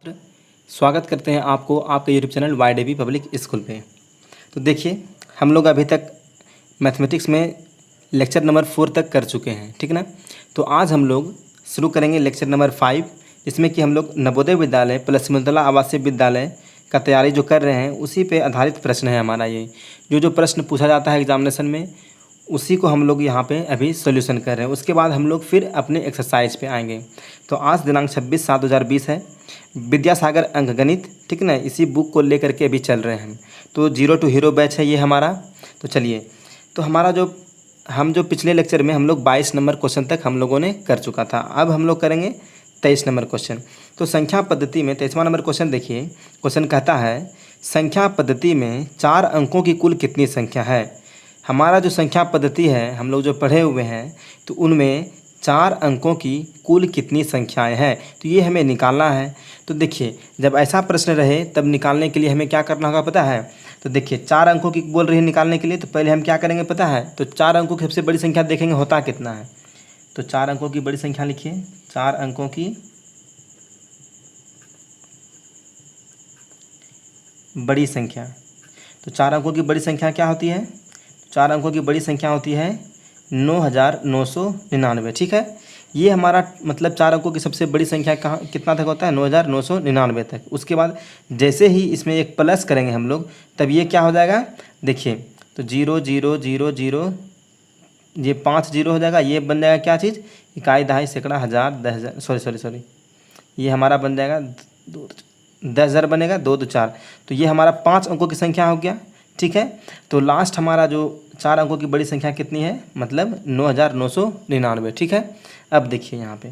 स्वागत करते हैं आपको आपके YouTube channel YDB public school पे। तो देखिए, हम लोग अभी तक मैथमेटिक्स में लेक्चर नंबर 4 तक कर चुके हैं, ठीक ना। तो आज हम लोग शुरू करेंगे लेक्चर नंबर 5, जिसमें कि हम लोग नवोदय विद्यालय प्लस सिमुलतला आवासीय विद्यालय का तैयारी जो कर रहे हैं उसी पे आधारित प्रश्न है हमारा। ये जो प्रश्न पूछा जाता है एग्जामिनेशन में, उसी को हम लोग यहाँ पे अभी सॉल्यूशन कर रहे हैं। उसके बाद हम लोग फिर अपने एक्सरसाइज पे आएंगे। तो आज दिनांक 26/7/2020 है, विद्यासागर अंकगणित, ठीक ना। इसी बुक को लेकर के अभी चल रहे हैं। तो 0 to हीरो बैच है ये हमारा। तो चलिए, तो हमारा जो पिछले लेक्चर में हम लोग 22 नंबर क्वेश्चन तक हम लोगों ने कर चुका था। अब हम लोग करेंगे 23 नंबर क्वेश्चन। तो संख्या पद्धति में 23वां नंबर क्वेश्चन देखिए। क्वेश्चन कहता है, संख्या पद्धति में 4 अंकों की कुल कितनी संख्या है। हमारा जो संख्या पद्धति है हम लोग जो पढ़े हुए हैं, तो उनमें 4 अंकों की कुल कितनी संख्याएं हैं, तो ये हमें निकालना है। तो देखिए, जब ऐसा प्रश्न रहे तब निकालने के लिए हमें क्या करना होगा पता है। तो देखिए, 4 अंकों की बोल रही है निकालने के लिए, तो पहले हम क्या करेंगे पता है। तो 4 अंकों की सबसे बड़ी संख्या देखेंगे होता कितना है। तो 4 अंकों की बड़ी संख्या लिखिए, 4 अंकों की बड़ी संख्या। तो 4 अंकों की बड़ी संख्या क्या होती है। 4 अंकों की बड़ी संख्या होती है 9999, ठीक है। ये हमारा मतलब 4 अंकों की सबसे बड़ी संख्या कहाँ कितना तक होता है, 9999 तक। उसके बाद जैसे ही इसमें एक प्लस करेंगे हम लोग, तब ये क्या हो जाएगा देखिए। तो 0 0 0 0, ये 5 0 हो जाएगा। ये बन जाएगा क्या चीज़, इकाई, दहाई, सैकड़ा, हज़ार, 10,000, सॉरी, ये हमारा बन जाएगा 10,000 बनेगा, 2 2 4। तो ये हमारा 5 अंकों की संख्या हो गया, ठीक है। तो लास्ट हमारा जो 4 अंकों की बड़ी संख्या कितनी है, मतलब 9999, ठीक है। अब देखिए यहाँ पे,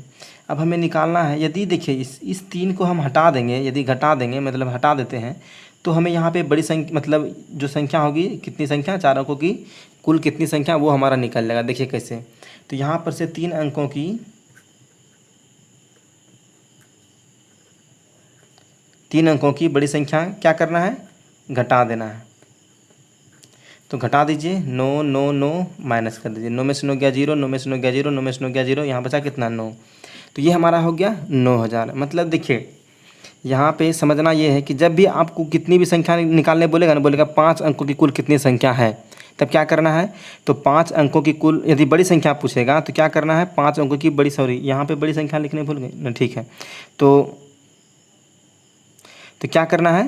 अब हमें निकालना है। यदि देखिए इस 3 को हम हटा देंगे, यदि घटा देंगे मतलब हटा देते हैं, तो हमें यहाँ पे बड़ी संख्या मतलब जो संख्या होगी, कितनी संख्या, 4 अंकों की कुल कितनी संख्या, वो हमारा निकल जाएगा। देखिए कैसे, तो यहाँ पर से 3 अंकों की बड़ी संख्या क्या करना है, घटा देना है। तो घटा दीजिए, 9 9 9 माइनस कर दीजिए। 9 में से 9 गया 0, 9 में से 9 गया 0, 9 में से 9 गया 0, यहाँ बचा कितना 9। तो ये हमारा हो गया 9000। मतलब देखिए, यहाँ पे समझना ये है कि जब भी आपको कितनी भी संख्या निकालने बोलेगा ना, बोलेगा 5 अंकों की कुल कितनी संख्या है, तब क्या करना है। तो 5 अंकों की कुल, यदि बड़ी संख्या पूछेगा तो क्या करना है, 5 अंकों की बड़ी, सॉरी यहाँ पे बड़ी संख्या लिखने भूल गए ना, ठीक है। तो क्या करना है,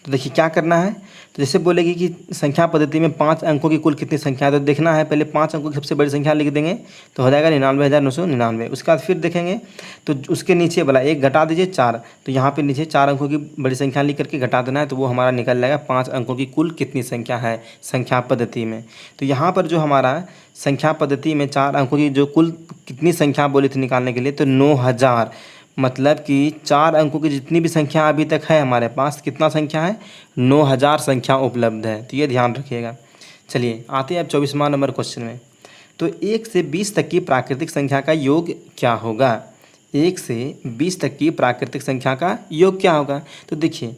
तो देखिए क्या करना है। तो जैसे बोलेगी कि संख्या पद्धति में 5 अंकों की कुल कितनी संख्या है, तो देखना है पहले 5 अंकों की सबसे बड़ी संख्या लिख देंगे, तो हो जाएगा 99,999। उसके बाद फिर देखेंगे तो उसके नीचे वाला एक घटा दीजिए 4, तो यहाँ पे नीचे 4 अंकों की बड़ी संख्या लिख करके घटा देना है, तो वो हमारा निकल जाएगा 5 अंकों की कुल कितनी संख्या है संख्या पद्धति में। तो यहाँ पर जो हमारा संख्या पद्धति में 4 अंकों की जो कुल कितनी संख्या बोली थी निकालने के लिए, तो 9000। मतलब कि 4 अंकों की जितनी भी संख्या अभी तक है हमारे पास, कितना संख्या है, 9000 संख्या उपलब्ध है। तो ये ध्यान रखिएगा। चलिए आते हैं अब 24वां नंबर क्वेश्चन में। तो 1 से 20 तक की प्राकृतिक संख्या का योग क्या होगा। 1 से 20 तक की प्राकृतिक संख्या का योग क्या होगा। तो देखिए,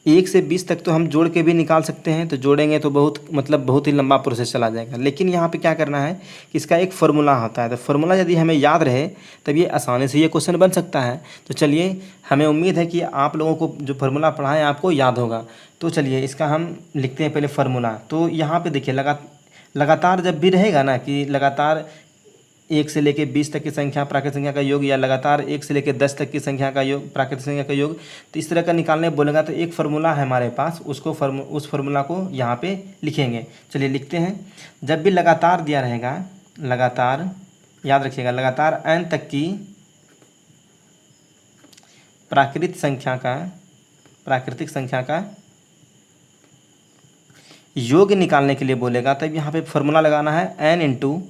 1 से 20 तक तो हम जोड़ के भी निकाल सकते हैं, तो जोड़ेंगे तो बहुत ही लंबा प्रोसेस चला जाएगा। लेकिन यहाँ पे क्या करना है कि इसका एक फार्मूला होता है। तो फार्मूला यदि हमें याद रहे तब ये आसानी से ये क्वेश्चन बन सकता है। तो चलिए, हमें उम्मीद है कि आप लोगों को जो फार्मूला पढ़ाएं आपको याद होगा। तो चलिए इसका हम लिखते हैं पहले फार्मूला। तो यहाँ पर देखिए, लगातार जब भी रहेगा ना कि लगातार 1 से लेकर 20 तक की संख्या प्राकृतिक संख्या का योग, या लगातार 1 से लेकर 10 तक की संख्या का योग प्राकृतिक संख्या का योग, तो इस तरह का निकालने बोलेगा तो एक फार्मूला है हमारे पास, उस फार्मूला को यहाँ पे लिखेंगे। चलिए लिखते हैं। जब भी लगातार दिया रहेगा, लगातार याद रखिएगा, लगातार n तक की प्राकृतिक संख्या का योग निकालने के लिए बोलेगा, तब यहाँ पे फार्मूला लगाना है n इंटू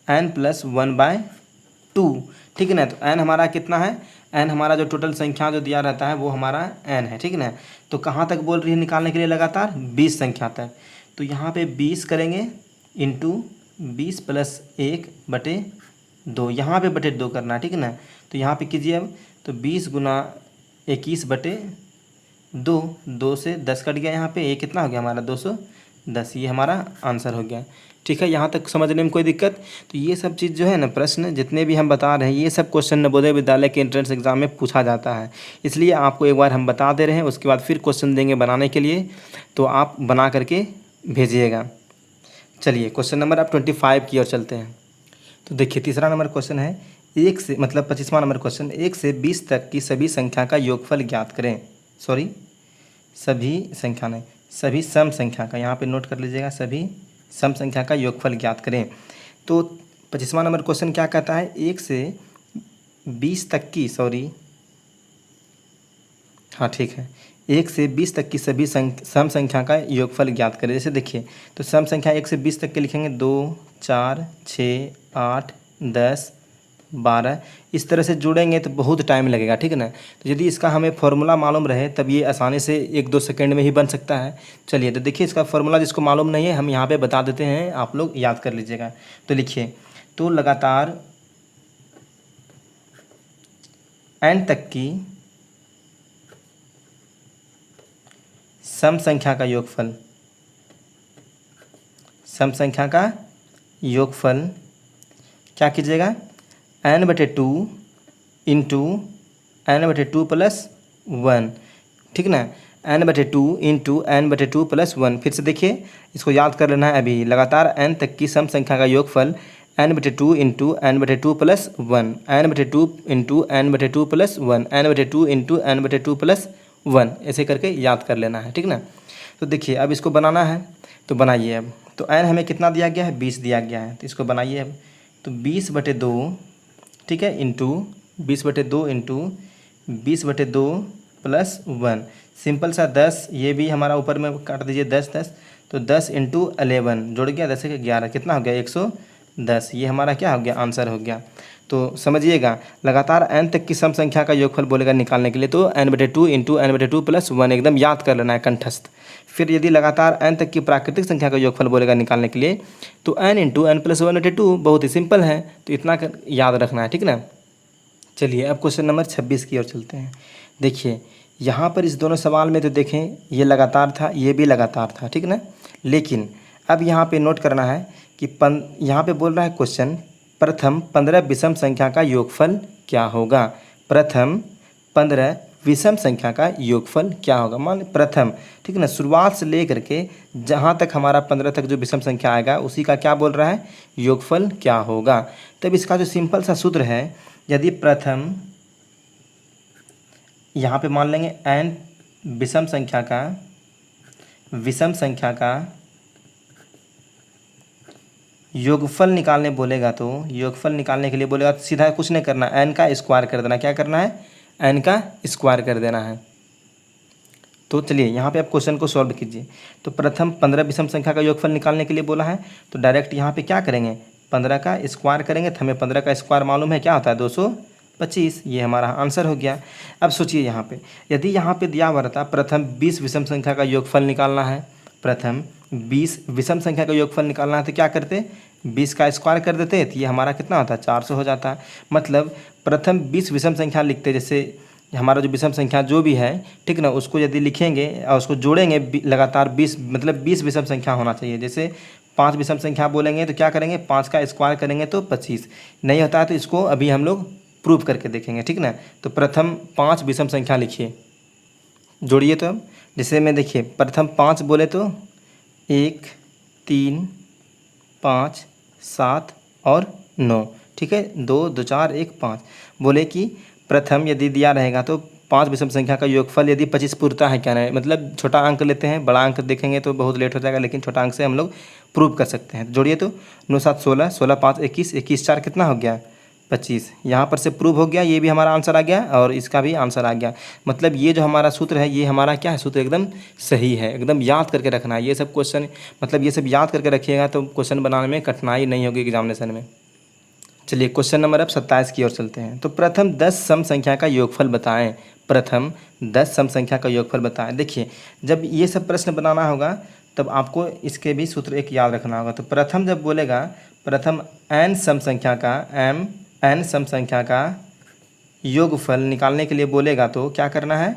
n प्लस 1/2, ठीक है ना। तो n हमारा कितना है, n हमारा जो टोटल संख्या जो दिया रहता है वो हमारा n है, ठीक है ना। तो कहाँ तक बोल रही है निकालने के लिए, लगातार 20 संख्या तक। तो यहाँ पे 20 करेंगे इंटू 20 प्लस 1/2, यहाँ पे बटे 2 करना है, ठीक है ना। तो यहाँ पे कीजिए अब, तो 20 गुना 21/2, 2 से 10 कट गया, यहाँ पे ये कितना हो गया हमारा 220, 10, ये हमारा आंसर हो गया। ठीक है, यहाँ तक समझने में कोई दिक्कत? तो ये सब चीज़ जो है ना, प्रश्न जितने भी हम बता रहे हैं, ये सब क्वेश्चन नवोदय विद्यालय के एंट्रेंस एग्जाम में पूछा जाता है। इसलिए आपको एक बार हम बता दे रहे हैं, उसके बाद फिर क्वेश्चन देंगे बनाने के लिए, तो आप बना करके भेजिएगा। चलिए क्वेश्चन नंबर आप 25 की ओर चलते हैं। तो देखिए तीसरा नंबर क्वेश्चन है, 1 से मतलब 25वां नंबर क्वेश्चन, 1 से 20 तक की सभी संख्या का योगफल ज्ञात करें। सॉरी, सभी संख्या नहीं, सभी सम संख्या का, यहाँ पे नोट कर लीजिएगा, सभी सम संख्या का योगफल ज्ञात करें। तो 25वां नंबर क्वेश्चन क्या कहता है, 1 से 20 तक की, सॉरी हाँ ठीक है, 1 से 20 तक की सभी सम संख्या का योगफल ज्ञात करें। जैसे देखिए, तो सम संख्या 1 से 20 तक के लिखेंगे 2, 4, 6, 8, 10, 12, इस तरह से जोड़ेंगे तो बहुत टाइम लगेगा, ठीक है ना। तो यदि इसका हमें फॉर्मूला मालूम रहे तब ये आसानी से 1-2 सेकंड में ही बन सकता है। चलिए तो देखिए, इसका फॉर्मूला जिसको मालूम नहीं है हम यहाँ पे बता देते हैं, आप लोग याद कर लीजिएगा। तो लिखिए, तो लगातार n तक की सम संख्या का योगफल, सम संख्या का योगफल क्या कीजिएगा, n/2 इंटू n/2 प्लस 1, ठीक ना, n/2 इंटू n/2 प्लस 1। फिर से देखिए, इसको याद कर लेना है अभी। लगातार n तक की सम संख्या का योगफल n/2 into n/2 plus 1, n/2 into n/2 plus 1, n/2 into n/2 plus 1, ऐसे करके याद कर लेना है, ठीक ना। तो देखिए अब इसको बनाना है, तो बनाइए अब। तो n हमें कितना दिया गया है, 20 दिया गया है, तो इसको बनाइए अब। तो 20/2, ठीक है, इंटू 20/2 इंटू 20/2 प्लस 1, सिंपल सा 10, ये भी हमारा ऊपर में काट दीजिए 10 10, तो 10 इंटू 11 जुड़ गया, 10 के 11, कितना हो गया, 110। ये हमारा क्या हो गया, आंसर हो गया। तो समझिएगा, लगातार n तक की सम संख्या का योगफल बोलेगा निकालने के लिए, तो n/2 इंटू n/2 प्लस 1 एकदम याद कर लेना है कंठस्थ। फिर यदि लगातार n तक की प्राकृतिक संख्या का योगफल बोलेगा निकालने के लिए, तो n इंटू n प्लस 1/2, बहुत ही सिंपल है, तो इतना याद रखना है, ठीक ना। चलिए अब क्वेश्चन नंबर 26 की ओर चलते हैं। देखिए यहाँ पर इस दोनों सवाल में तो देखें, ये लगातार था, ये भी लगातार था, ठीक ना। लेकिन अब यहाँ पे नोट करना है कि यहाँ पे बोल रहा है क्वेश्चन, प्रथम 15 विषम संख्या का योगफल क्या होगा। प्रथम 15 विषम संख्या का योगफल क्या होगा, मान प्रथम, ठीक है ना, शुरुआत से लेकर के जहाँ तक हमारा 15 तक जो विषम संख्या आएगा उसी का क्या बोल रहा है, योगफल क्या होगा। तब इसका जो सिंपल सा सूत्र है, यदि प्रथम, यहाँ पे मान लेंगे n विषम संख्या का योगफल निकालने बोलेगा, तो योगफल निकालने के लिए बोलेगा तो सीधा कुछ नहीं करना, n का स्क्वायर कर देना। क्या करना है, n का स्क्वायर कर देना है। तो चलिए यहाँ पे आप क्वेश्चन को सॉल्व कीजिए। तो प्रथम 15 विषम संख्या का योगफल निकालने के लिए बोला है, तो डायरेक्ट यहाँ पे क्या करेंगे, 15 का स्क्वायर करेंगे, तो हमें 15 का स्क्वायर मालूम है क्या होता है, 225, ये हमारा आंसर हो गया। अब सोचिए यहाँ पे, यदि यहाँ पे दिया हुआ रहता प्रथम 20 विषम संख्या का योगफल निकालना है, प्रथम 20 विषम संख्या का योगफल निकालना है, तो क्या करते, 20 का स्क्वायर कर देते, तो ये हमारा कितना होता है, 400 हो जाता है। मतलब प्रथम 20 विषम संख्या लिखते, जैसे हमारा जो विषम संख्या जो भी है, ठीक ना, उसको यदि लिखेंगे और उसको जोड़ेंगे लगातार 20, मतलब 20 विषम संख्या होना चाहिए। जैसे 5 विषम संख्या बोलेंगे तो क्या करेंगे, 5 का स्क्वायर करेंगे तो 25, नहीं होता है तो इसको अभी हम लोग प्रूव करके देखेंगे, ठीक ना। तो प्रथम 5 विषम संख्या लिखिए, जोड़िए। तो अब जैसे मैं देखिए प्रथम 5 बोले तो 1, 3, 5, 7 और 9, ठीक है, 2, 2, 4, 1, 5। बोले कि प्रथम यदि दिया रहेगा तो 5 विषम संख्या का योगफल यदि 25 पूरता है क्या नहीं, मतलब छोटा अंक लेते हैं, बड़ा अंक देखेंगे तो बहुत लेट हो जाएगा, लेकिन छोटा अंक से हम लोग प्रूव कर सकते हैं। जोड़िए तो 9 7 16, 16 5 21, 21 4 कितना हो गया, 25। यहाँ पर से प्रूव हो गया, ये भी हमारा आंसर आ गया और इसका भी आंसर आ गया। मतलब ये जो हमारा सूत्र है, ये हमारा क्या है, सूत्र एकदम सही है, एकदम याद करके रखना है। ये सब क्वेश्चन, मतलब ये सब याद करके रखिएगा तो क्वेश्चन बनाने में कठिनाई नहीं होगी एग्जामिनेशन में। चलिए क्वेश्चन नंबर अब 27 की ओर चलते हैं। तो प्रथम 10 सम संख्या का योगफल बताएं। प्रथम 10 सम संख्या का योगफल बताएं। देखिए जब ये सब प्रश्न बनाना होगा तब आपको इसके भी सूत्र एक याद रखना होगा। तो प्रथम जब बोलेगा, प्रथम n सम संख्या का n सम संख्या का योगफल निकालने के लिए बोलेगा तो क्या करना है,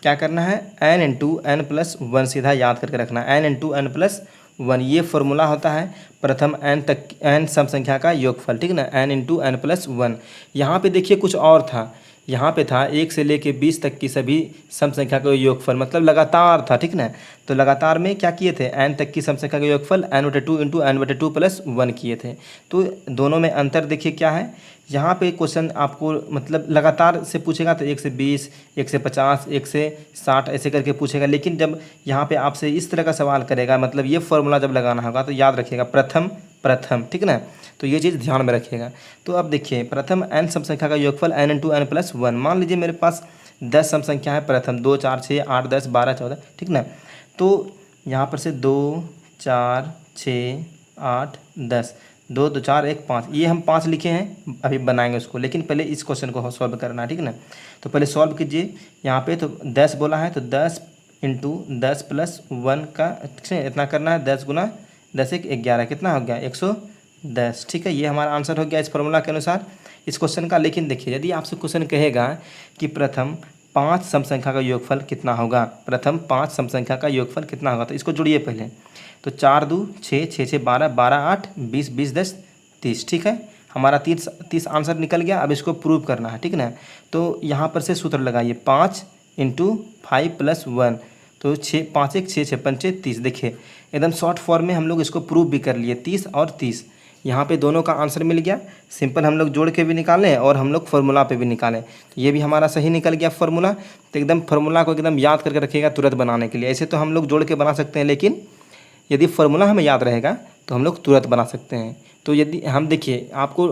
क्या करना है, n into n plus one सीधा याद करके रखना, n into n plus one, ये फॉर्मूला होता है प्रथम n तक n सम संख्या का योगफल, ठीक ना, n into n plus one. यहाँ पे देखिए कुछ और था, यहाँ पे था 1 से लेके 20 तक की सभी सम संख्या का योगफल, मतलब लगातार था, ठीक ना। तो लगातार में क्या किए थे, n तक की सम संख्या का योगफल n/2 into n/2 plus one किए थे। तो दोनों में अंतर देखिए क्या है, यहाँ पे क्वेश्चन आपको मतलब लगातार से पूछेगा तो 1 से 20, 1 से 50, 1 से 60 ऐसे करके पूछेगा, लेकिन जब यहाँ पे आपसे इस तरह का सवाल करेगा, मतलब ये फॉर्मूला जब लगाना होगा तो याद रखिएगा प्रथम प्रथम, ठीक ना। तो ये चीज़ ध्यान में रखिएगा। तो अब देखिए प्रथम n सम संख्या का योगफल n into n plus one. मान लीजिए मेरे पास 10 सम संख्या है प्रथम, 2 4 6 8 10 12 14, ठीक ना। तो यहाँ पर से 2 4 6 8 10, 2 2 4 1 5, ये हम 5 लिखे हैं, अभी बनाएंगे उसको, लेकिन पहले इस क्वेश्चन को सॉल्व करना है, ठीक ना। तो पहले सॉल्व कीजिए, यहाँ पे तो 10 बोला है तो 10 इंटू 10 प्लस वन का इतना करना है, 10 गुना 10 1 11, कितना हो गया 110, ठीक है। ये हमारा आंसर हो गया इस फॉर्मूला के अनुसार इस क्वेश्चन का। लेकिन देखिए यदि आपसे क्वेश्चन कहेगा कि प्रथम 5 सम संख्या का योगफल कितना होगा, प्रथम 5 सम संख्या का योगफल कितना होगा, तो इसको जोड़िए पहले। तो 4 2 6 6 6 12 12 8 20 20 10 30, ठीक है। हमारा 30 आंसर निकल गया। अब इसको प्रूव करना है, ठीक ना। तो यहाँ पर से सूत्र लगाइए, 5 इंटू 5 प्लस वन, तो 6 5 1 6 6 5 30। देखिए एकदम शॉर्ट फॉर्म में हम लोग इसको प्रूव भी कर लिए, 30 और 30, यहाँ पे दोनों का आंसर मिल गया। सिंपल हम लोग जोड़ के भी निकालें और हम लोग फार्मूला पे भी निकालें, तो ये भी हमारा सही निकल गया फार्मूला। तो एकदम फार्मूला को एकदम याद करके रखिएगा तुरंत बनाने के लिए। ऐसे तो हम लोग जोड़ के बना सकते हैं, लेकिन यदि फार्मूला हमें याद रहेगा तो हम लोग तुरंत बना सकते हैं। तो यदि हम देखिए आपको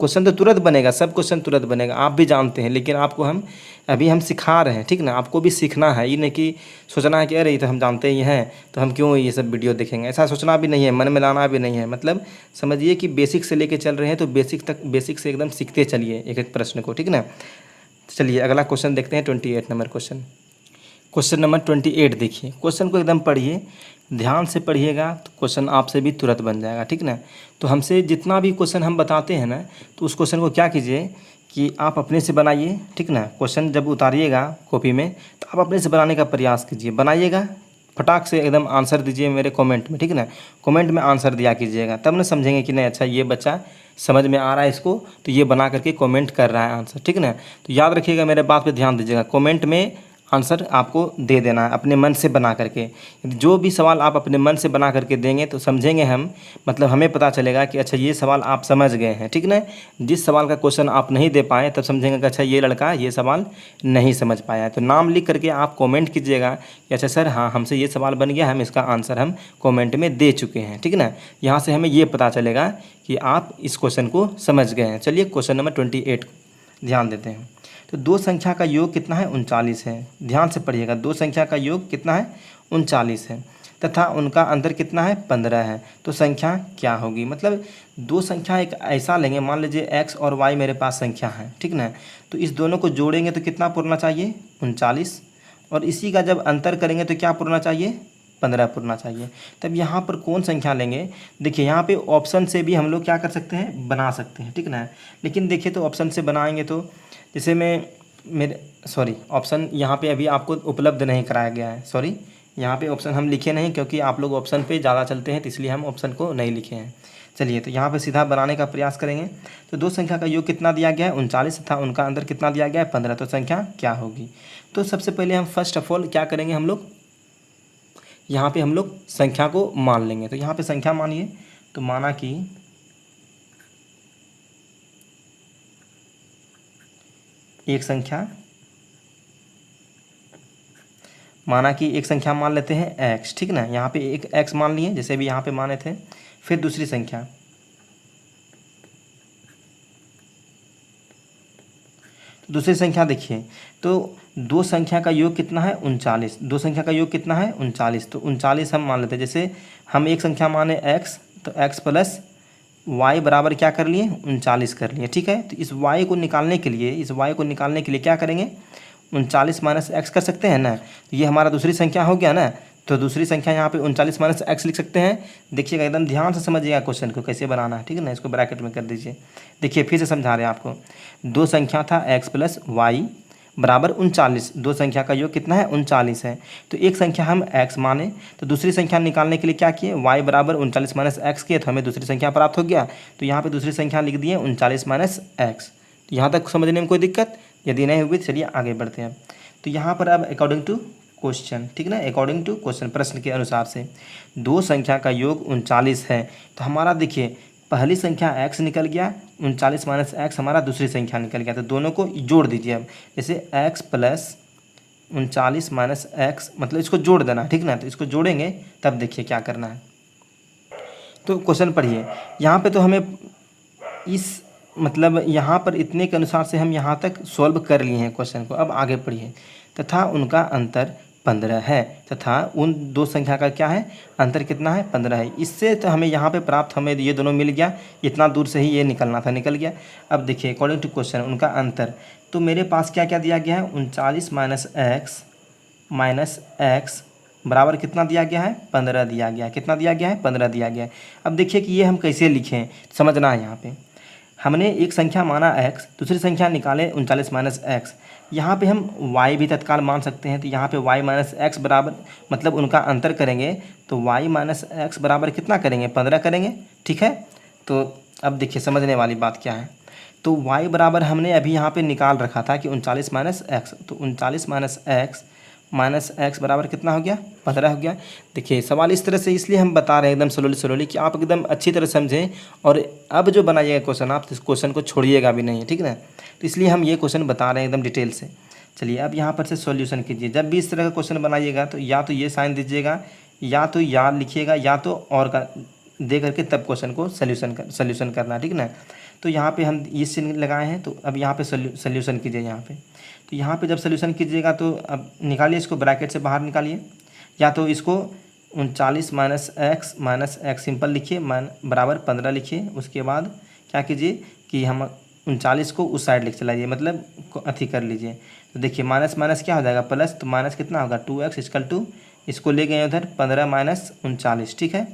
क्वेश्चन तो तुरंत बनेगा, सब क्वेश्चन तुरंत बनेगा, आप भी जानते हैं, लेकिन आपको हम अभी सिखा रहे हैं, ठीक ना। आपको भी सीखना है, ये नहीं कि सोचना है कि अरे ये तो हम जानते ही हैं तो हम क्यों ये सब वीडियो देखेंगे, ऐसा सोचना भी नहीं है, मन में लाना भी नहीं है। मतलब समझिए कि बेसिक से लेके चल रहे हैं तो बेसिक से एकदम सीखते चलिए एक एक प्रश्न को, ठीक ना। चलिए अगला क्वेश्चन देखते हैं, 28 नंबर क्वेश्चन। क्वेश्चन नंबर 28 देखिए, क्वेश्चन को एकदम पढ़िए, ध्यान से पढ़िएगा तो क्वेश्चन आपसे भी तुरंत बन जाएगा, ठीक ना। तो हमसे जितना भी क्वेश्चन हम बताते हैं ना, तो उस क्वेश्चन को क्या कीजिए कि आप अपने से बनाइए, ठीक ना। क्वेश्चन जब उतारिएगा कॉपी में तो आप अपने से बनाने का प्रयास कीजिए, बनाइएगा, फटाक से एकदम आंसर दीजिए मेरे कमेंट में, ठीक ना। कमेंट में आंसर दिया कीजिएगा, तब ना समझेंगे कि नहीं अच्छा ये बच्चा समझ में आ रहा है इसको, तो ये बना करके कमेंट कर रहा है आंसर, ठीक ना। तो याद रखिएगा, मेरे बात पे ध्यान दीजिएगा, कमेंट में आंसर आपको दे देना है अपने मन से बना करके। जो भी सवाल आप अपने मन से बना करके देंगे तो समझेंगे हम, मतलब हमें पता चलेगा कि अच्छा ये सवाल आप समझ गए हैं, ठीक ना। जिस सवाल का क्वेश्चन आप नहीं दे पाए तब समझेंगे कि अच्छा ये लड़का ये सवाल नहीं समझ पाया है। तो नाम लिख करके आप कमेंट कीजिएगा कि अच्छा सर हाँ हमसे ये सवाल बन गया, हम इसका आंसर हम कमेंट में दे चुके हैं, ठीक ना। यहाँ से हमें ये पता चलेगा कि आप इस क्वेश्चन को समझ गए हैं। चलिए क्वेश्चन नंबर 28 ध्यान देते हैं। तो दो संख्या का योग कितना है, 39 है। ध्यान से पढ़िएगा, दो संख्या का योग कितना है, 39 है, तथा उनका अंतर कितना है, 15 है। तो संख्या क्या होगी, मतलब दो संख्या एक ऐसा लेंगे, मान लीजिए x और y मेरे पास संख्या है, ठीक ना। तो इस दोनों को जोड़ेंगे तो कितना पुरना चाहिए, 39, और इसी का जब अंतर करेंगे तो क्या पुरना चाहिए, 15 पुरना चाहिए। तब यहाँ पर कौन संख्या लेंगे, देखिए यहाँ पे ऑप्शन से भी हम लोग क्या कर सकते हैं, बना सकते हैं, ठीक ना। लेकिन देखिए तो ऑप्शन से बनाएंगे तो जैसे ऑप्शन यहाँ पे अभी आपको उपलब्ध नहीं कराया गया है, सॉरी यहाँ पे ऑप्शन हम लिखे नहीं, क्योंकि आप लोग ऑप्शन पे ज़्यादा चलते हैं तो इसलिए हम ऑप्शन को नहीं लिखे हैं। चलिए तो यहाँ पे सीधा बनाने का प्रयास करेंगे। तो दो संख्या का योग कितना दिया गया है, 39 तथा उनका अंतर कितना दिया गया है, 15। तो संख्या क्या होगी। तो सबसे पहले हम फर्स्ट ऑफ ऑल क्या करेंगे, हम लोग यहाँ पे हम लोग संख्या को मान लेंगे। तो यहाँ पे संख्या मानिए, तो माना कि एक संख्या, माना कि एक संख्या मान लेते हैं x, ठीक ना। यहाँ पे एक x मान लिए जैसे भी यहाँ पे माने थे। फिर दूसरी संख्या, तो दूसरी संख्या देखिए, तो दो संख्या का योग कितना है, 39। दो संख्या का योग कितना है, 39। तो 39 हम मान लेते हैं। जैसे हम एक संख्या माने x, तो x प्लस y बराबर क्या कर लिए, 39 कर लिए, ठीक है। तो इस y को निकालने के लिए, क्या करेंगे, 39 माइनस एक्स कर सकते हैं ना। तो ये हमारा दूसरी संख्या हो गया ना। तो दूसरी संख्या यहाँ पे 39 माइनस एक्स लिख सकते हैं। देखिएगा एकदम ध्यान से समझिएगा क्वेश्चन को कैसे बनाना है, ठीक है ना। इसको ब्रैकेट में कर दीजिए। देखिए फिर से समझा रहे हैं आपको, दो संख्या था x प्लस वाई बराबर 39। दो संख्या का योग कितना है? 39 है। तो एक संख्या हम x माने, तो दूसरी संख्या निकालने के लिए क्या किए? y बराबर 39 माइनस एक्स किए, तो हमें दूसरी संख्या प्राप्त हो गया। तो यहाँ पे दूसरी संख्या लिख दिए 39 माइनस एक्स। तो यहाँ तक समझने में कोई दिक्कत? यदि नहीं हुई चलिए आगे बढ़ते हैं। तो यहाँ पर अब अकॉर्डिंग टू क्वेश्चन, ठीक ना, अकॉर्डिंग टू क्वेश्चन, प्रश्न के अनुसार से दो संख्या का योग 39 है। तो हमारा देखिए पहली संख्या x निकल गया, 39 माइनस एक्स हमारा दूसरी संख्या निकल गया। तो दोनों को जोड़ दीजिए अब, जैसे x प्लस 39 माइनस एक्स, मतलब इसको जोड़ देना, ठीक ना। तो इसको जोड़ेंगे तब देखिए क्या करना है। तो क्वेश्चन पढ़िए, यहाँ पे तो हमें इस मतलब यहाँ पर इतने के अनुसार से हम यहाँ तक सॉल्व कर लिए हैं क्वेश्चन को। अब आगे पढ़िए, तथा उनका अंतर 15 है, तथा उन दो संख्या का क्या है? अंतर कितना है? 15 है। इससे तो हमें यहाँ पे प्राप्त, हमें ये दोनों मिल गया, इतना दूर से ही ये निकलना था, निकल गया। अब देखिए अकॉर्डिंग टू क्वेश्चन उनका अंतर, तो मेरे पास क्या क्या दिया गया है? 39 माइनस एक्स बराबर कितना दिया गया है? 15 दिया गया है। कितना दिया गया है? 15 दिया गया है। अब देखिए कि ये हम कैसे लिखें, समझना है। यहाँ पे हमने एक संख्या माना x, दूसरी संख्या निकाले 39 माइनस एक्स। यहाँ पे हम y भी तत्काल मान सकते हैं। तो यहाँ पे y माइनस एक्स बराबर, मतलब उनका अंतर करेंगे तो y माइनस एक्स बराबर कितना करेंगे? 15 करेंगे, ठीक है। तो अब देखिए समझने वाली बात क्या है। तो y बराबर हमने अभी यहाँ पे निकाल रखा था कि 39 माइनस एक्स, तो 39 माइनस एक्स बराबर कितना हो गया? 15 हो गया। देखिए सवाल इस तरह से इसलिए हम बता रहे हैं एकदम स्लोली कि आप एकदम अच्छी तरह समझें, और अब जो बनाइएगा क्वेश्चन आप इस क्वेश्चन को छोड़िएगा भी नहीं, ठीक ना। तो इसलिए हम ये क्वेश्चन बता रहे हैं एकदम डिटेल से। चलिए अब यहाँ पर से सॉल्यूशन कीजिए। जब भी इस तरह का क्वेश्चन बनाइएगा तो या तो ये साइन दीजिएगा, या तो याद लिखिएगा, या तो और का दे करके तब क्वेश्चन को सॉल्यूशन करना, ठीक ना। तो यहाँ पे हम ये चिन्ह लगाए हैं, तो अब यहाँ पे सॉल्यूशन कीजिए। यहाँ पे तो यहाँ पे जब सॉल्यूशन कीजिएगा तो अब निकालिए इसको, ब्रैकेट से बाहर निकालिए, या तो इसको 39 माइनस एक्स सिंपल लिखिए, बराबर 15 लिखिए। उसके बाद क्या कीजिए कि हम 39 को उस साइड लिख चलाइए, मतलब अथी कर लीजिए। तो देखिए माइनस माइनस क्या हो जाएगा? प्लस, तो माइनस कितना होगा? 2x इक्वल टू, इसको ले गए उधर 15 माइनस 39, ठीक है।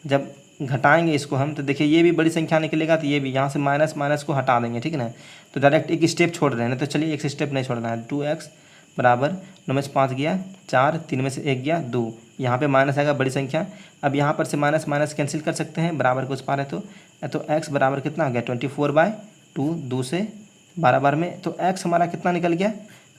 जब घटाएंगे इसको हम, तो देखिए ये भी बड़ी संख्या निकलेगा, तो ये भी यहाँ से माइनस माइनस को हटा देंगे, ठीक है ना। तो डायरेक्ट एक स्टेप छोड़ रहे हैं, तो चलिए एक स्टेप नहीं छोड़ना है। 2x बराबर 9 में से 5 गया 4, 3 में से 1 गया 2, यहाँ पे माइनस आएगा बड़ी संख्या। अब यहाँ पर से माइनस माइनस कैंसिल कर सकते हैं, बराबर को उस पार है तो x बराबर कितना हो गया? 24/2, 2 से 12 बार में, तो x हमारा कितना निकल गया?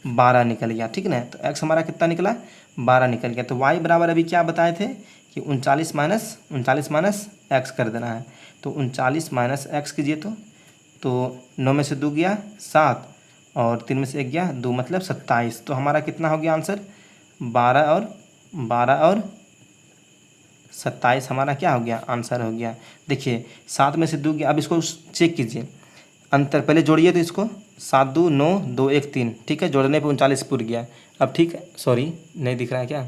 12 निकल गया, ठीक ना। तो x हमारा कितना निकला? 12 निकल गया। तो y बराबर अभी क्या बताए थे कि 39 माइनस एक्स कर देना है। तो 39 माइनस एक्स कीजिए, तो 9 में से 2 गया 7, और 3 में से 1 गया 2, मतलब 27। तो हमारा कितना हो गया आंसर? 12 और 27 हमारा क्या हो गया? आंसर हो गया। देखिए 7 में से 2 गया। अब इसको चेक कीजिए, अंतर पहले जोड़िए, तो इसको 7 2 9 2 1 3, ठीक है। जोड़ने पे 39 पूर गया। अब ठीक है, सॉरी नहीं दिख रहा है क्या?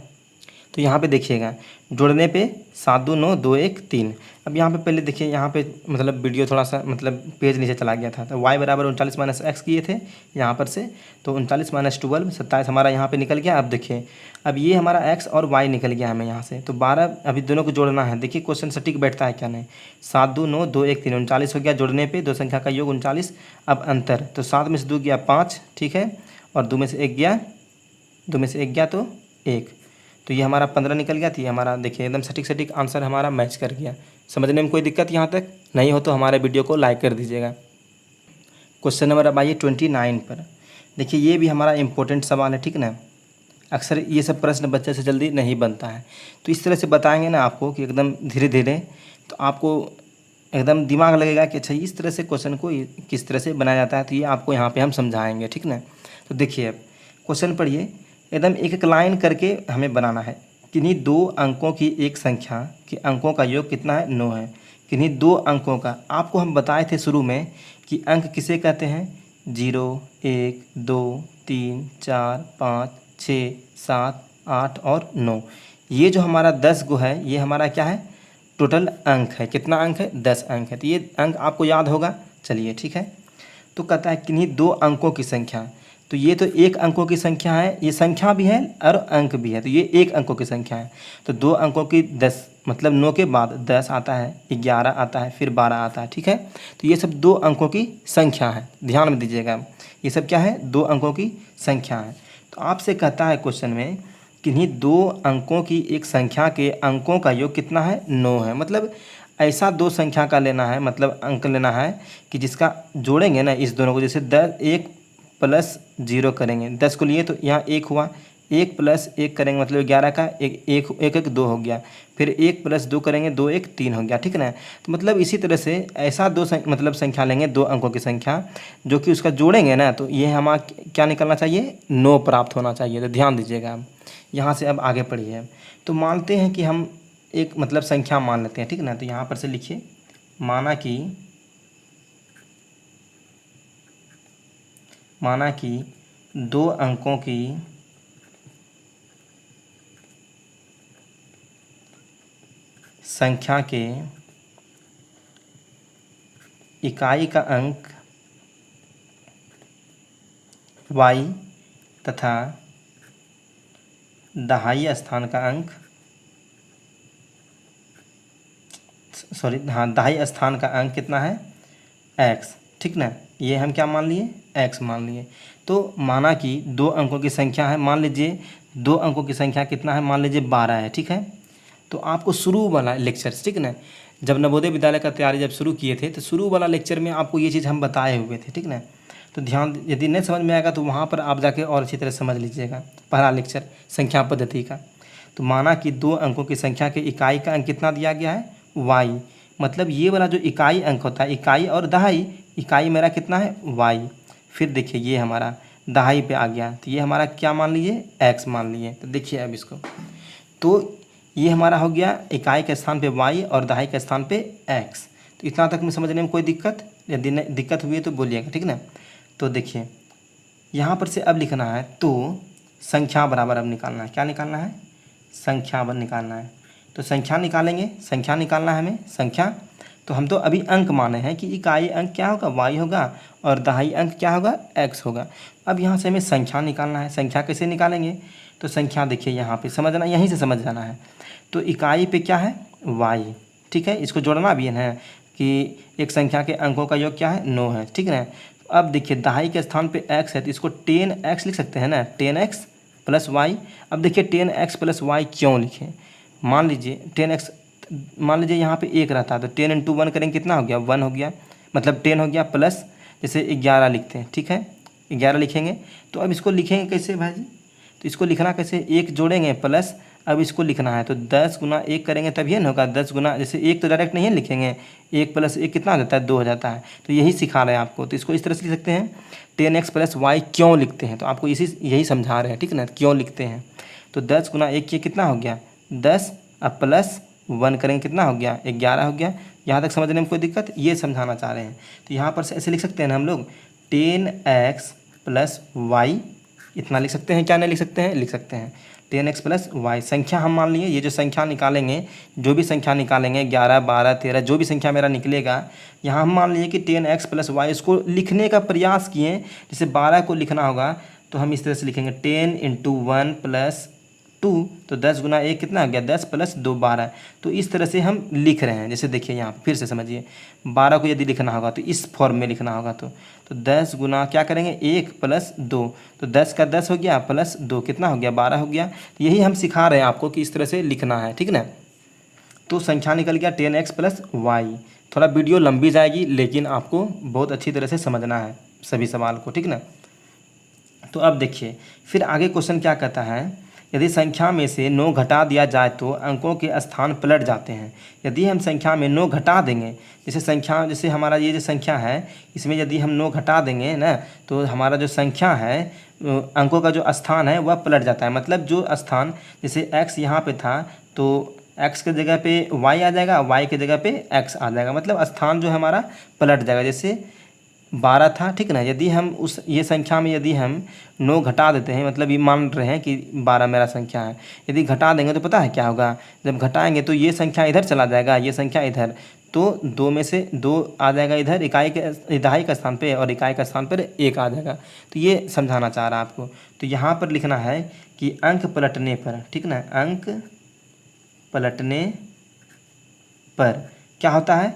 तो यहाँ पे देखिएगा, जोड़ने पे 7 2 9 2 1 3। अब यहाँ पे पहले देखिए, यहाँ पे मतलब वीडियो थोड़ा सा मतलब पेज नीचे चला गया था। तो y बराबर 39 माइनस एक्स किए थे यहाँ पर से, तो 39 माइनस 12 27 हमारा यहाँ पे निकल गया। अब देखिए, अब ये हमारा x और y निकल गया हमें यहाँ से, तो 12 अभी दोनों को जोड़ना है। देखिए क्वेश्चन सटीक बैठता है क्या नहीं। 7 2 9 2 1 3, 39 हो गया जोड़ने पे, दो संख्या का योग 39। अब अंतर, तो 7 में से 2 गया 5, ठीक है, और 2 में से 1 गया तो 1, तो ये हमारा 15 निकल गया। तो ये हमारा देखिए एकदम सटीक आंसर हमारा मैच कर गया। समझने में कोई दिक्कत यहाँ तक नहीं हो तो हमारे वीडियो को लाइक कर दीजिएगा। क्वेश्चन नंबर अब आइए 29 पर। देखिए ये भी हमारा इम्पोर्टेंट सवाल है, ठीक ना। अक्सर ये सब प्रश्न बच्चे से जल्दी नहीं बनता है, तो इस तरह से बताएंगे ना आपको कि एकदम धीरे धीरे, तो आपको एकदम दिमाग लगेगा कि अच्छा इस तरह से क्वेश्चन को किस तरह से बनाया जाता है। तो ये आपको यहाँ पर हम समझाएँगे, ठीक ना। तो देखिए अब क्वेश्चन पढ़िए, एकदम एक एक लाइन करके हमें बनाना है। किन्हीं 2 अंकों की एक संख्या के अंकों का योग कितना है? 9 है। किन्हीं 2 अंकों का, आपको हम बताए थे शुरू में कि अंक किसे कहते हैं? 0 1 2 3 4 5 6 7 8 और 9। ये जो हमारा 10 गो है, ये हमारा क्या है? टोटल अंक है। कितना अंक है? 10 अंक है। तो ये अंक आपको याद होगा। चलिए ठीक है, तो कहता है किन्हीं 2 अंकों की संख्या, तो ये तो 1 अंकों की संख्या है, ये संख्या भी है और अंक भी है, तो ये 1 अंकों की संख्या है। तो 2 अंकों की 10 मतलब 9 के बाद 10 आता है, 11 आता है, फिर 12 आता है। ठीक है, तो ये सब 2 अंकों की संख्या है, ध्यान में दीजिएगा। ये सब क्या है, 2 अंकों की संख्या है। तो आपसे कहता है क्वेश्चन में किन्हीं 2 अंकों की एक संख्या के अंकों का योग कितना है, 9 है। मतलब ऐसा 2 संख्या का लेना है, मतलब अंक लेना है कि जिसका जोड़ेंगे ना इस दोनों को, जैसे 10 1 प्लस 0 करेंगे, 10 को लिए तो यहाँ 1 हुआ, 1 प्लस 1 करेंगे मतलब 11 का 1 1 1 1 2 हो गया, फिर 1 प्लस 2 करेंगे 2 1 3 हो गया। ठीक है ना, तो मतलब इसी तरह से ऐसा 2 मतलब संख्या लेंगे, 2 अंकों की संख्या, जो कि उसका जोड़ेंगे ना तो ये हमारा क्या निकलना चाहिए, 9 प्राप्त होना चाहिए। तो ध्यान दीजिएगा आप यहाँ से अब आगे पढ़िए। तो मानते हैं कि हम एक मतलब संख्या मान लेते हैं। ठीक है ना, तो यहाँ पर से लिखिए, माना कि 2 अंकों की संख्या के इकाई का अंक y तथा दहाई स्थान का अंक दहाई स्थान का अंक कितना है, x। ठीक ना, ये हम क्या मान लिए, x मान लिए। तो माना कि 2 अंकों की संख्या है, मान लीजिए 2 अंकों की संख्या कितना है, मान लीजिए 12 है। ठीक है, तो आपको शुरू वाला लेक्चर, ठीक ना, जब नवोदय विद्यालय का तैयारी जब शुरू किए थे तो शुरू वाला लेक्चर में आपको ये चीज़ हम बताए हुए थे। ठीक ना, तो ध्यान, यदि नहीं समझ में आएगा तो वहाँ पर आप जाके और अच्छी तरह समझ लीजिएगा पहला लेक्चर संख्या पद्धति का। तो माना कि 2 अंकों की संख्या के इकाई का अंक कितना दिया गया है, y। मतलब ये वाला जो इकाई अंक होता है, इकाई और दहाई, इकाई मेरा कितना है, y। फिर देखिए ये हमारा दहाई पे आ गया, तो ये हमारा क्या मान लिए, x मान लिए। तो देखिए अब इसको, तो ये हमारा हो गया इकाई के स्थान पे y और दहाई के स्थान पे x। तो इतना तक में समझने में कोई दिक्कत, यदि दिक्कत हुई है तो बोलिएगा। ठीक ना, तो देखिए यहाँ पर से अब लिखना है, तो संख्या बराबर अब निकालना है, क्या निकालना है, संख्या निकालना है। तो संख्या निकालेंगे, संख्या निकालना है हमें, संख्या। तो हम तो अभी अंक माने हैं कि इकाई अंक क्या होगा, y होगा, और दहाई अंक क्या होगा, x होगा। अब यहाँ से हमें संख्या निकालना है। संख्या कैसे निकालेंगे, तो संख्या देखिए यहाँ पे समझना, यहीं से समझ जाना है। तो इकाई पे क्या है, y। ठीक है, इसको जोड़ना भी है ना कि एक संख्या के अंकों का योग क्या है, 9 है। ठीक है ना, अब देखिए दहाई के स्थान पे x है, तो इसको 10x लिख सकते हैं ना, 10x प्लस y। अब देखिए 10x प्लस y क्यों लिखें, मान लीजिए 10x, मान लीजिए यहाँ पे 1 रहता है, तो 10 × 1 करेंगे कितना हो गया, 1 हो गया, मतलब 10 हो गया, प्लस जैसे 11 लिखते हैं। ठीक है, 11 लिखेंगे। तो अब इसको लिखेंगे कैसे भाई जी, तो इसको लिखना कैसे, 1 जोड़ेंगे प्लस, अब इसको लिखना है तो 10 × 1 करेंगे तभी ना होगा, 10 गुना, जैसे 1 तो डायरेक्ट नहीं लिखेंगे, 1 + 1 कितना हो जाता है, 2 हो जाता है। तो यही सिखा रहे हैं आपको, तो इसको इस तरह से लिख सकते हैं, 10x + y क्यों लिखते हैं, तो आपको यही समझा रहे हैं। ठीक है ना, क्यों लिखते हैं। तो 10 × 1 ये कितना हो गया, 10, अब प्लस 1 करेंगे कितना हो गया, 11 हो गया। यहाँ तक समझने में कोई दिक्कत, ये समझाना चाह रहे हैं। तो यहाँ पर से ऐसे लिख सकते हैं ना हम लोग, 10x + y, इतना लिख सकते हैं, क्या नहीं लिख सकते हैं, लिख सकते हैं 10x + y। संख्या हम मान लिए, ये जो संख्या निकालेंगे, जो भी संख्या निकालेंगे 11 12 13 जो भी संख्या मेरा निकलेगा, यहाँ हम मान लिए कि 10x + y। इसको लिखने का प्रयास किए, जैसे 12 को लिखना होगा तो हम इस तरह से लिखेंगे 10 × 1 + 2, तो 10 × 1 कितना हो गया, 10 + 2 12। तो इस तरह से हम लिख रहे हैं। जैसे देखिए यहाँ फिर से समझिए, 12 को यदि लिखना होगा तो इस फॉर्म में लिखना होगा, तो 10 गुना क्या करेंगे, 1 + 2, तो 10 का 10 हो गया, प्लस 2 कितना हो गया, 12 हो गया। तो यही हम सिखा रहे हैं आपको कि इस तरह से लिखना है। ठीक ना, तो संख्या निकल गया 10x + y। थोड़ा वीडियो लंबी जाएगी, लेकिन आपको बहुत अच्छी तरह से समझना है सभी सवाल को। ठीक ना, तो अब देखिए फिर आगे क्वेश्चन क्या कहता है, यदि संख्या में से 9 घटा दिया जाए तो अंकों के स्थान पलट जाते हैं। यदि हम संख्या में 9 घटा देंगे, जैसे हमारा ये जो संख्या है, इसमें यदि हम 9 घटा देंगे ना, तो हमारा जो संख्या है, अंकों का जो स्थान है वह पलट जाता है। मतलब जो स्थान, जैसे x यहाँ पे था तो x के जगह पे y आ जाएगा, y के जगह पे x आ जाएगा, मतलब स्थान जो है हमारा पलट जाएगा। जैसे 12 था, ठीक ना, यदि हम ये संख्या में यदि हम 9 घटा देते हैं, मतलब ये मान रहे हैं कि 12 मेरा संख्या है, यदि घटा देंगे तो पता है क्या होगा, जब घटाएंगे तो ये संख्या इधर चला जाएगा, ये संख्या इधर, तो 2 में से 2 आ जाएगा इधर दहाई का स्थान पे, और इकाई का स्थान पर 1 आ जाएगा। तो ये समझाना चाह रहा है आपको। तो यहाँ पर लिखना है कि अंक पलटने पर, ठीक ना, अंक पलटने पर क्या होता है,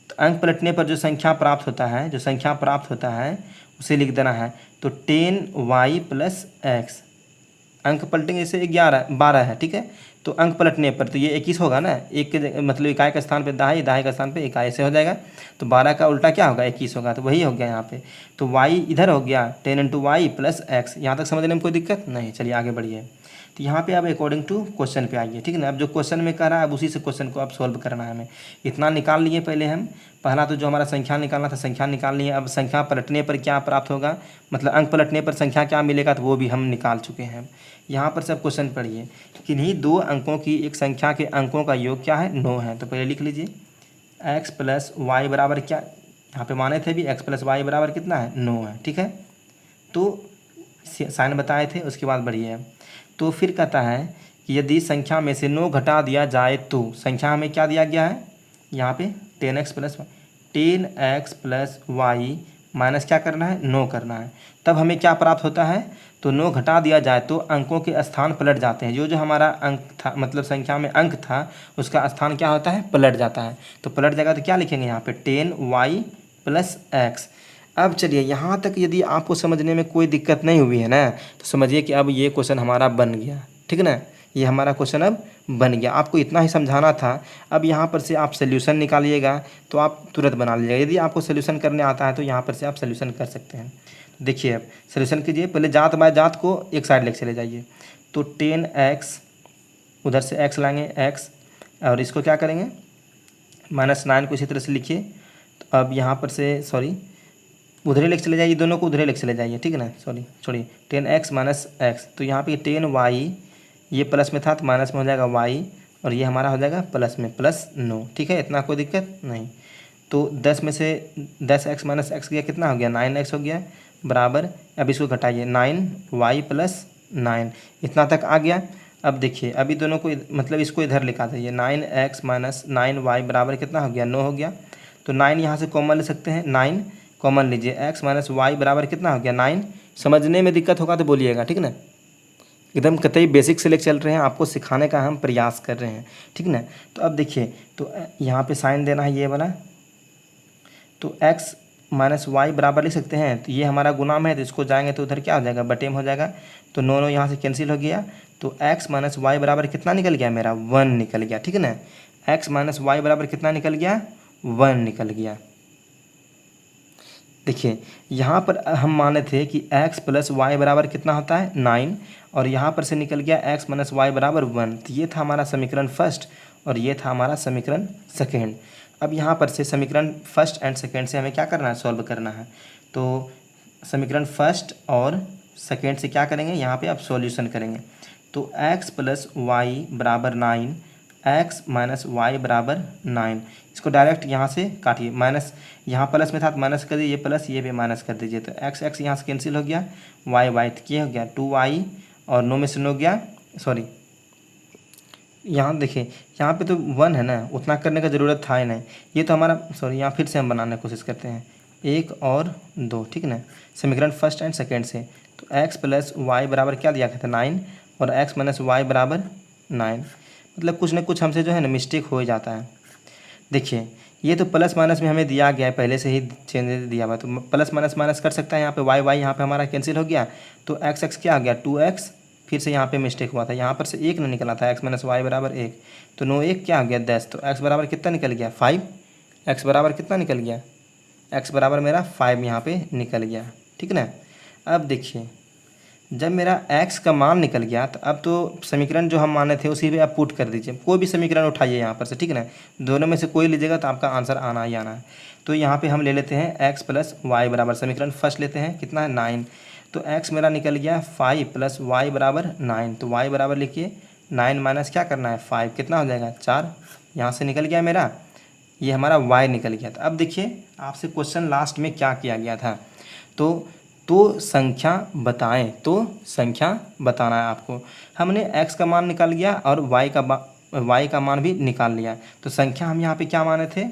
तो अंक पलटने पर जो संख्या प्राप्त होता है, जो संख्या प्राप्त होता है उसे लिख देना है। तो 10y प्लस एक्स, अंक पलटेंगे, जैसे 12 है, ठीक है, तो अंक पलटने पर तो ये 21 होगा ना, एक के मतलब इकाई का स्थान पे दहाई, दहाई का स्थान पे इकाई, ऐसे हो जाएगा। तो 12 का उल्टा क्या होगा, 21 होगा, तो वही हो गया यहाँ पे। तो y इधर हो गया 10 इंटू वाई प्लस एक्स। यहाँ तक समझने में कोई दिक्कत नहीं, चलिए आगे बढ़िए। तो यहाँ पे अब अकॉर्डिंग टू क्वेश्चन पे आइए, ठीक है ना। अब जो क्वेश्चन में कह रहा है अब उसी से क्वेश्चन को अब सॉल्व करना है हमें। इतना निकाल लिए पहले हम, पहला तो जो हमारा संख्या निकालना था संख्या निकाल लिए। अब संख्या पलटने पर क्या प्राप्त होगा, मतलब अंक पलटने पर संख्या क्या मिलेगा, तो वो भी हम निकाल चुके हैं। यहाँ पर सब क्वेश्चन पढ़िए, किन्हीं दो अंकों की एक संख्या के अंकों का योग क्या है, 9 है। तो पहले लिख लीजिए x प्लस वाई बराबर क्या, यहाँ पे माने थे भी x प्लस वाई बराबर कितना है, 9 है, ठीक है। तो साइन बताए थे, उसके बाद बढ़िए। तो फिर कहता है कि यदि संख्या में से 9 घटा दिया जाए तो संख्या हमें क्या दिया गया है यहाँ पे 10x प्लस वाई माइनस क्या करना है, 9 करना है। तब हमें क्या प्राप्त होता है, तो 9 घटा दिया जाए तो अंकों के स्थान पलट जाते हैं। जो जो हमारा अंक था, मतलब संख्या में अंक था, उसका स्थान क्या होता है, पलट जाता है। तो पलट जाएगा तो क्या लिखेंगे यहाँ पे 10y प्लस एक्स। अब चलिए यहाँ तक यदि आपको समझने में कोई दिक्कत नहीं हुई है ना, तो समझिए कि अब ये क्वेश्चन हमारा बन गया, ठीक ना। ये हमारा क्वेश्चन अब बन गया, आपको इतना ही समझाना था। अब यहाँ पर से आप सोल्यूशन निकालिएगा तो आप तुरंत बना लीजिएगा। यदि आपको सोल्यूशन करने आता है तो यहाँ पर से आप सोल्यूशन कर सकते हैं। देखिए अब सोल्यूशन कीजिए, पहले जात बाय जात को एक साइड लेके चले जाइए। तो 10x, उधर से x लाएंगे x, और इसको क्या करेंगे -9 को इसी तरह से लिखिए। तो अब यहाँ पर से सॉरी उधरे लेके चले जाइए, दोनों को उधरे लेके चले जाइए, ठीक है ना। सॉरी छोड़िए 10x माइनस एक्स, तो यहाँ पे 10y, ये प्लस में था तो माइनस में हो जाएगा y, और ये हमारा हो जाएगा प्लस में +9, ठीक है, इतना कोई दिक्कत नहीं। तो 10 में से 10x माइनस एक्स गया, कितना हो गया 9x हो गया, बराबर। अब इसको घटाइए 9y प्लस 9, इतना तक आ गया। अब देखिए अभी दोनों को मतलब इसको इधर लिखा दीजिए, 9x माइनस 9y बराबर कितना हो गया, 9 हो गया। तो 9 यहाँ से कॉमन ले सकते हैं, 9 कॉमन लीजिए, x माइनस वाई बराबर कितना हो गया 9। समझने में दिक्कत होगा तो बोलिएगा, ठीक ना। एकदम कतई बेसिक से लेकर चल रहे हैं, आपको सिखाने का हम प्रयास कर रहे हैं, ठीक ना। तो अब देखिए, तो यहाँ पे साइन देना है ये वाला, तो x माइनस वाई बराबर लिख सकते हैं। तो ये हमारा गुणाम है, तो इसको जाएंगे तो उधर क्या हो जाएगा, बटे में हो जाएगा। तो 9 यहाँ से कैंसिल हो गया, तो x माइनस वाई बराबर कितना निकल गया मेरा, 1 निकल गया, ठीक है ना। x माइनस वाई बराबर कितना निकल गया, 1 निकल गया। देखिए यहाँ पर हम माने थे कि x प्लस वाई बराबर कितना होता है 9, और यहाँ पर से निकल गया x माइनस वाई बराबर 1। तो ये था हमारा समीकरण फर्स्ट और ये था हमारा समीकरण सेकेंड। अब यहाँ पर से समीकरण फर्स्ट एंड सेकेंड से हमें क्या करना है, सॉल्व करना है। तो समीकरण फर्स्ट और सेकेंड से क्या करेंगे, यहाँ पे आप सॉल्यूशन करेंगे। तो x प्लस वाई बराबर 9, x माइनस वाई बराबर 9, इसको डायरेक्ट यहाँ से काटिए, माइनस यहाँ प्लस में था तो माइनस कर दीजिए, प्लस ये भी माइनस कर दीजिए। तो x यहाँ से कैंसिल हो गया, y तो ये हो गया 2y, और 9 में से 9 गया, सॉरी यहाँ देखिए यहाँ पे तो 1 है ना, उतना करने का ज़रूरत था ही नहीं। ये तो हमारा सॉरी, यहाँ फिर से हम बनाने की कोशिश करते हैं 1 और 2, ठीक है ना, समीकरण फर्स्ट एंड सेकेंड से। तो x प्लस वाई बराबर क्या दिया गया था 9, और x माइनस वाई बराबर 9। मतलब कुछ न कुछ हमसे जो है ना मिस्टेक हो ही जाता है। देखिए ये तो प्लस माइनस में हमें दिया गया है, पहले से ही चेंज दिया हुआ, तो प्लस माइनस माइनस कर सकता है। यहाँ पे y यहाँ पे हमारा कैंसिल हो गया, तो x क्या आ गया 2x, फिर से यहाँ पे मिस्टेक हुआ था, यहाँ पर से 1 न निकला था, x माइनस वाई बराबर 1, तो 9 1 क्या आ गया 10। तो x बराबर कितना निकल गया 5, x बराबर कितना निकल गया, x बराबर मेरा 5 यहाँ पे निकल गया, ठीक ना। अब देखिए जब मेरा x का मान निकल गया, तो अब तो समीकरण जो हम माने थे उसी पे आप पुट कर दीजिए, कोई भी समीकरण उठाइए यहाँ पर से, ठीक है ना। दोनों में से कोई लीजिएगा तो आपका आंसर आना ही आना है। तो यहाँ पे हम ले लेते हैं x प्लस वाई बराबर, समीकरण फर्स्ट लेते हैं, कितना है 9। तो x मेरा निकल गया 5 प्लस वाई बराबर 9। तो y बराबर लिखिए 9 माइनस क्या करना है 5, कितना हो जाएगा 4, यहाँ से निकल गया मेरा, ये हमारा y निकल गया था। अब देखिए आपसे क्वेश्चन लास्ट में क्या किया गया था, तो संख्या बताएं, तो संख्या बताना है आपको। हमने x का मान निकाल लिया और y का मान भी निकाल लिया। तो संख्या हम यहाँ पे क्या माने थे,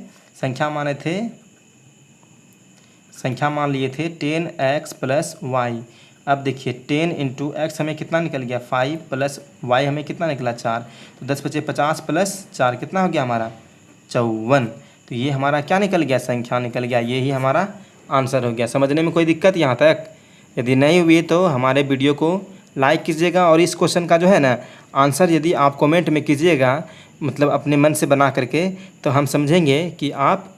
संख्या मान लिए थे 10x प्लस वाई। अब देखिए 10 इंटू एक्स हमें कितना निकल गया 5, प्लस y हमें कितना निकला 4। तो 10 × 50 + 4 कितना हो गया हमारा 54। तो ये हमारा क्या निकल गया, संख्या निकल गया, ये ही हमारा आंसर हो गया। समझने में कोई दिक्कत यहाँ तक? यदि नहीं हुई तो हमारे वीडियो को लाइक कीजिएगा, और इस क्वेश्चन का जो है ना आंसर यदि आप कमेंट में कीजिएगा, मतलब अपने मन से बना करके, तो हम समझेंगे कि आप,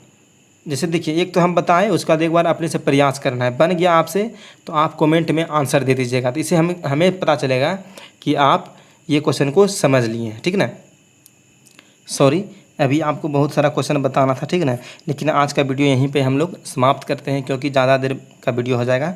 जैसे देखिए एक तो हम बताएं, उसका एक बार अपने से प्रयास करना है, बन गया आपसे तो आप कमेंट में आंसर दे दीजिएगा। तो इससे हमें पता चलेगा कि आप ये क्वेश्चन को समझ लिए हैं, ठीक ना। सॉरी, अभी आपको बहुत सारा क्वेश्चन बताना था, ठीक ना, लेकिन आज का वीडियो यहीं पे हम लोग समाप्त करते हैं, क्योंकि ज़्यादा देर का वीडियो हो जाएगा।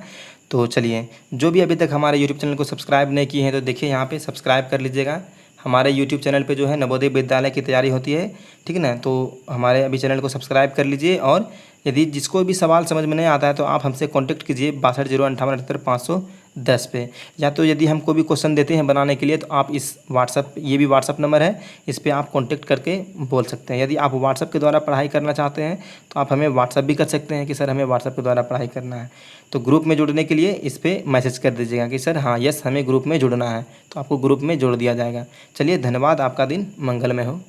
तो चलिए, जो भी अभी तक हमारे यूट्यूब चैनल को सब्सक्राइब नहीं किए हैं तो देखिए यहाँ पे सब्सक्राइब कर लीजिएगा। हमारे यूट्यूब चैनल पे जो है नवोदय विद्यालय की तैयारी होती है, ठीक है ना। तो हमारे अभी चैनल को सब्सक्राइब कर लीजिए, और यदि जिसको भी सवाल समझ में नहीं आता है तो आप हमसे कांटेक्ट कीजिए 62 058 78 510 पे। या तो यदि हमको भी क्वेश्चन देते हैं बनाने के लिए तो आप इस व्हाट्सअप, ये भी व्हाट्सअप नंबर है, इस पर आप कांटेक्ट करके बोल सकते हैं। यदि आप व्हाट्सअप के द्वारा पढ़ाई करना चाहते हैं तो आप हमें व्हाट्सअप भी कर सकते हैं कि सर हमें व्हाट्सअप के द्वारा पढ़ाई करना है। तो ग्रुप में जुड़ने के लिए इस पर मैसेज कर दीजिएगा कि सर हाँ यस हमें ग्रुप में जुड़ना है, तो आपको ग्रुप में जोड़ दिया जाएगा। चलिए, धन्यवाद, आपका दिन मंगलमय हो।